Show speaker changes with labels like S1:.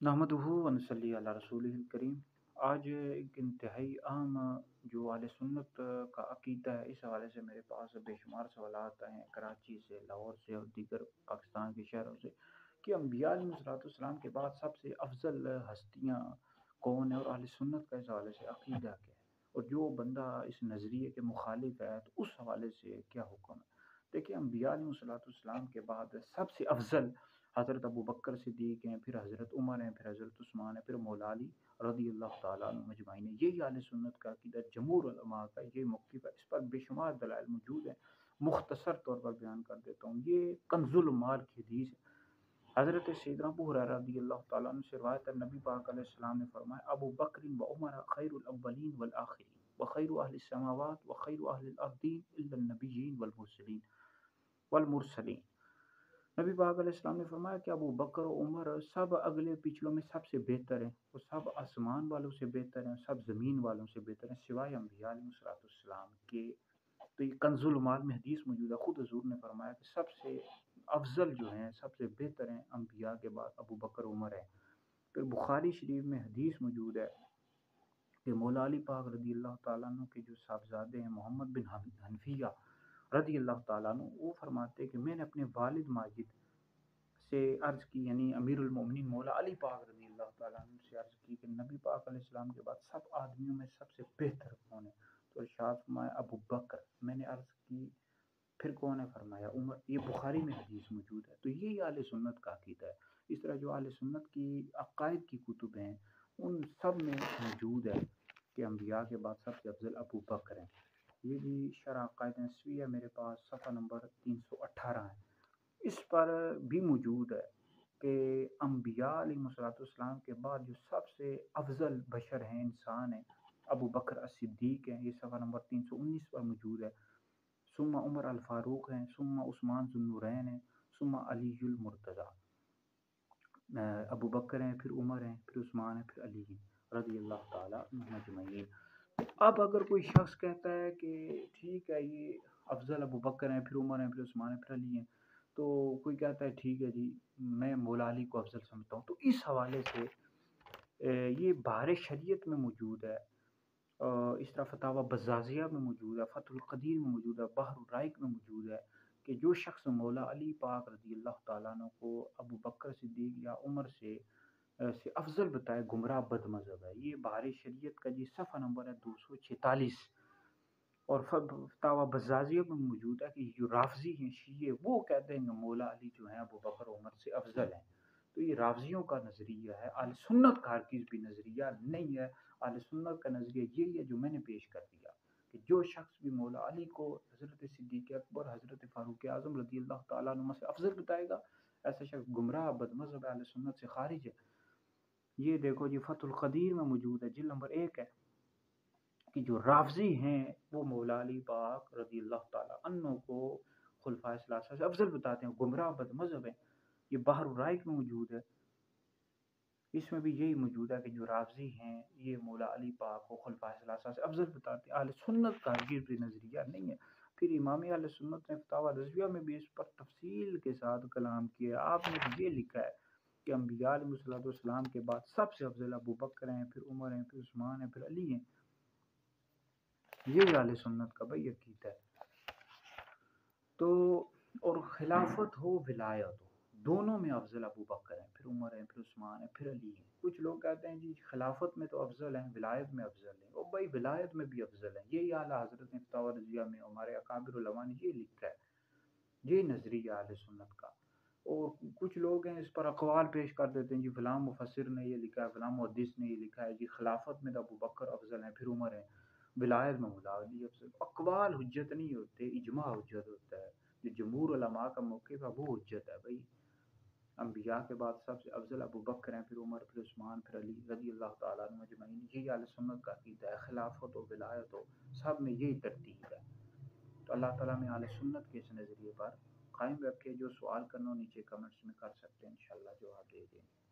S1: नहमदुहु व नसल्ली अला रसूलिहिल करीम। आज एक इंतहाई अहम जो अहले सुन्नत का अकीदा है, इस हवाले से मेरे पास बेशुमार सवालात आए हैं कराची से, लाहौर से और दीगर पाकिस्तान के शहरों से कि अम्बिया अलैहिस्सलाम के बाद सबसे अफजल हस्तियाँ कौन है और अहले सुन्नत का इस हवाले से अकीदा क्या है, और जो बंदा इस नज़रिए के मुखालिफ है तो उस हवाले से क्या हुक्म है। देखिए, अम्बिया अलैहिस्सलाम के बाद सबसे अफजल हज़रत अबू बकर सिद्दीक़ हैं, फिर हज़रत उमर हैं, फिर हज़रत उस्मान हैं, फिर मौला अली रज़ियल्लाहु ताला अन्हु अजमाइन हैं। यही अहले सुन्नत का अक़ीदा जमहूर उलमा का ये मौक़िफ़ है। इस पर बेशुमार दलाइल मौजूद हैं, मुख़्तसर तौर पर बयान कर देता हूँ। ये कंज़ुल माल की हदीस है। हज़रत सैयदना अबू हुरैरा रज़ियल्लाहु ताला अन्हु से रिवायत है, नबी पाक अलैहिस्सलाम ने फरमाया, अबू बकर व उमर खैरुल अव्वलीन वल आखिरीन व खैरु अहलिस समावात व खैरु अहलिल अर्दीन इल्ला नबिय्यीन वल मुरसलीन वल मुरसलीन। नबी पाक अलैहिस्सलाम ने फरमाया कि अबू बकर और उमर सब अगले पिछलों में सबसे बेहतर हैं, वो सब आसमान वालों से बेहतर हैं, सब ज़मीन वालों से बेहतर हैं, सिवाय अम्बिया अलैहिस्सलाम के। तो ये कंजुल माल में हदीस मौजूद है। खुद हुजूर ने फरमाया कि सबसे अफजल जो हैं, सबसे बेहतर हैं अम्बिया के बाद अबू बकर उमर है। फिर बुखारी शरीफ में हदीस मौजूद है कि मौला अली पाक रज़ियल्लाहु ताला अन्हु के जो साहबजादे हैं मोहम्मद बिन हनफिया रज़ियल्लाहु ताला अन्हु, वो फरमाते हैं कि मैंने अपने वालिद माजिद से अर्ज़ की, यानी अमीरुल मोमिनीन मौला अली पाक रज़ियल्लाहु ताला अन्हु से अर्ज़ की कि नबी पाक अलैहिस्सलाम के बाद सब आदमियों में सबसे बेहतर कौन है। तो इरशाद फरमाया अबू बकर। मैंने अर्ज़ की फिर कौन है, फरमाया उमर। ये बुखारी में हदीस मौजूद है। तो यही आले सुन्नत का अकीदा है। इस तरह जो आले सुन्नत की अकायद की कुतुब हैं, उन सब में मौजूद है कि अम्बिया के बाद सबसे अफजल अबू बकर हैं। ये भी शरह अकायद नस्वी है, मेरे पास सफ़ा नंबर 318 है। इस पर भी मौजूद है कि अम्बिया अलैहिस्सलाम के बाद जो सबसे अफजल बशर हैं, इंसान हैं, अबू बकर as-सिद्दीक़ हैं। ये सफ़ा नंबर 319 पर मौजूद है। सुम्मा उमर अल फारूक हैं, सुम्मा उस्मान ज़ुन्नुरैन हैं, सुम्मा अलीयुल मुर्तज़ा। अबू बकर हैं, फिर उमर हैं, फिर उस्मान हैं, फिर अली हैं रज़ियल्लाहु ताला अन्हुम अजमईन। अब अगर कोई शख्स कहता है कि ठीक है, ये अफजल अबू बकर हैं, फिर उमर हैं, फिर उस्मान हैं, फिर अली हैं, तो कोई कहता है ठीक है जी, मैं मौला अली को अफजल समझता हूँ, तो इस हवाले से ये बाहर शरीयत में मौजूद है। इस तरह फतावा बज़ाज़िया में मौजूद है, फ़तहुल क़दीर में मौजूद है, बहरुर राइक़ में मौजूद है कि जो शख्स मौला अली पाक रज़ियल्लाहु ताला अन्हु को अबू बकर सिद्दीक़ या उमर से अफजल बताए, गुमराह बदमज़हब है। ये बाहर शरीयत का जी सफ़ा नंबर है 246। और फतावा बज़ाज़िया में मौजूद है कि जो राफ़ज़ी हैं शिये, वो कहते हैं कि मौला अली जो हैं अबू बकर उमर से अफजल हैं। तो ये राफ़ज़ियों का नज़रिया है, अहले सुन्नत का हरगिज़ भी नज़रिया नहीं है। अहले सुन्नत का नज़रिया यही है जो मैंने पेश कर दिया कि जो शख्स भी मौला अली को हज़रत सिद्दीक़ अकबर, हज़रत फ़ारूक आज़म रज़ियल्लाहु ताला अन्हुमा से अफजल बताएगा, ऐसा शख्स गुमराह बदमज़हब अहले सुन्नत से खारिज है। ये देखो जी, फ़तहुल क़दीर में मौजूद है, जिल्द नंबर 1 है कि जो राफ़ज़ी हैं वो मौला अली पाक रज़ियल्लाहु ताला अन्हु को खुलफ़ाए सलासा से अफजल बताते हैं, गुमराह बदमज़हब हैं। ये बहरुर राइक़ में मौजूद है। इसमें भी यही मौजूद है कि जो राफ़ज़ी हैं ये मौला अली पाक को खुलफ़ाए सलासा से अफजल बताते हैं। अहले सुन्नत का हरगिज़ भी नज़रिया नहीं है। फिर इमाम अहले सुन्नत ने फ़तावा रज़विया में भी इस पर तफ़सील के साथ कलाम किया है। आपने तो ये लिखा है कि अम्बिया अलैहिस्सलाम के बाद सबसे अफजल अबू बकर हैं, फिर उमर हैं, फिर उस्मान हैं, फिर अली हैं। यही अहले सुन्नत का भाई अक़ीदा है। तो और खिलाफत हो विलायत हो, दोनों में अफजल अबू बकर हैं, फिर उमर हैं, फिर उस्मान हैं, फिर अली हैं। कुछ लोग कहते हैं जी खिलाफत में तो अफजल हैं, विलायत में अफजल हैं। और भाई विलायत में भी अफजल हैं। यही आला हज़रत ने फ़तावा रज़िया में हमारे अकाबिर उलमा ने ये लिखा है। ये नज़रिया अहले सुन्नत का। और कुछ लोग हैं इस पर अक़वाल पेश कर देते हैं जी, फ़लाँ मुफ़स्सिर ने ये लिखा है, फ़लाँ मुहद्दिस ने ये लिखा है जी, खिलाफत में तो अबू बकर अफजल हैं, फिर उमर हैं, विलायत में मौला अली अफजल। अक़वाल हुज्जत नहीं होते, इजमा हुज्जत होता है। जो जमहूर उलमा का मौक़िफ़ है वो हुज्जत है भाई। अम्बिया के बाद सबसे अफजल अबू बकर हैं, फिर उमर, फिर उस्मान, फिर अली रज़ियल्लाहु ताला अन्हुम अजमईन। यही अहले सुन्नत का अक़ीदा है। खिलाफत हो, विलायत हो, सब में यही तरतीब है। तो अल्लाह ताला हमें अहले सुन्नत के इस नज़रिए पर कायम रखे। जो सवाल करना हो नीचे कमेंट्स में कर सकते हैं, इंशाअल्लाह जवाब दे देंगे।